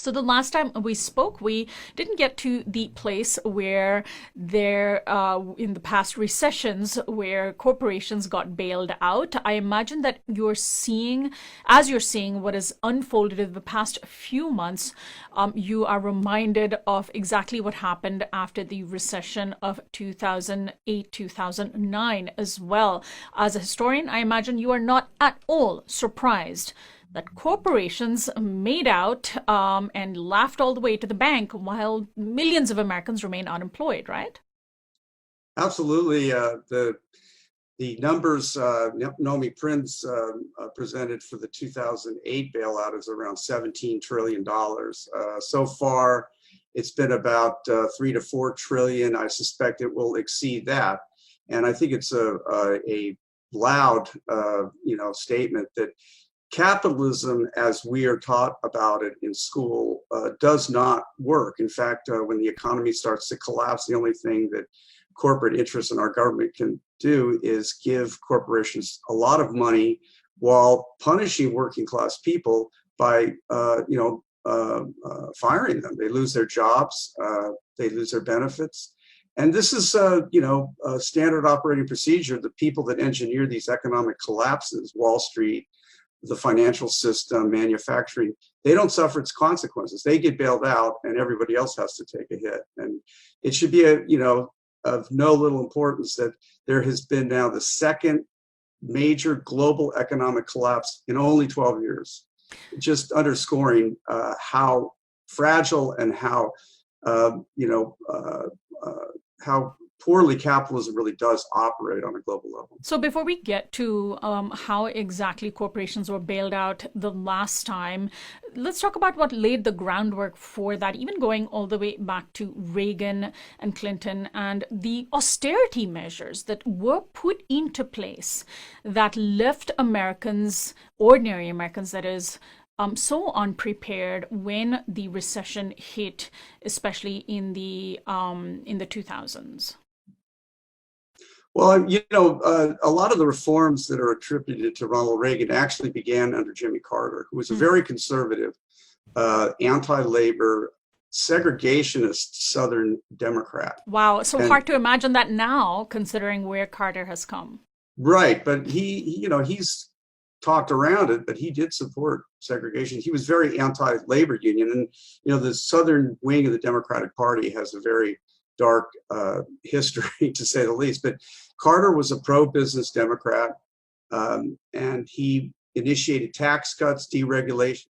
So the last time we spoke, we didn't get to the place where in the past recessions, where corporations got bailed out. I imagine that as you're seeing what has unfolded in the past few months, you are reminded of exactly what happened after the recession of 2008, 2009 as well. As a historian, I imagine you are not at all surprised that corporations made out and laughed all the way to the bank while millions of Americans remain unemployed, right? Absolutely. The numbers Nomi Prince presented for the 2008 bailout is around $17 trillion. So far, it's been about 3 to 4 trillion. I suspect it will exceed that. And I think it's a loud, statement that capitalism, as we are taught about it in school, does not work. In fact, when the economy starts to collapse, the only thing that corporate interests in our government can do is give corporations a lot of money while punishing working class people by, firing them. They lose their jobs, they lose their benefits. And this is, a standard operating procedure. The people that engineer these economic collapses, Wall Street, the financial system, manufacturing, they don't suffer its consequences. They get bailed out and everybody else has to take a hit. And it should be of no little importance that there has been now the second major global economic collapse in only 12 years, just underscoring how fragile and how poorly capitalism really does operate on a global level. So before we get to how exactly corporations were bailed out the last time, let's talk about what laid the groundwork for that, even going all the way back to Reagan and Clinton and the austerity measures that were put into place that left Americans, ordinary Americans that is, so unprepared when the recession hit, especially in the 2000s. Well, a lot of the reforms that are attributed to Ronald Reagan actually began under Jimmy Carter, who was a very conservative, anti-labor, segregationist Southern Democrat. Wow, so hard to imagine that now, considering where Carter has come. Right, but he's talked around it, but he did support segregation. He was very anti-labor union, and the Southern wing of the Democratic Party has a very dark history, to say the least. But Carter was a pro-business Democrat, and he initiated tax cuts, deregulation,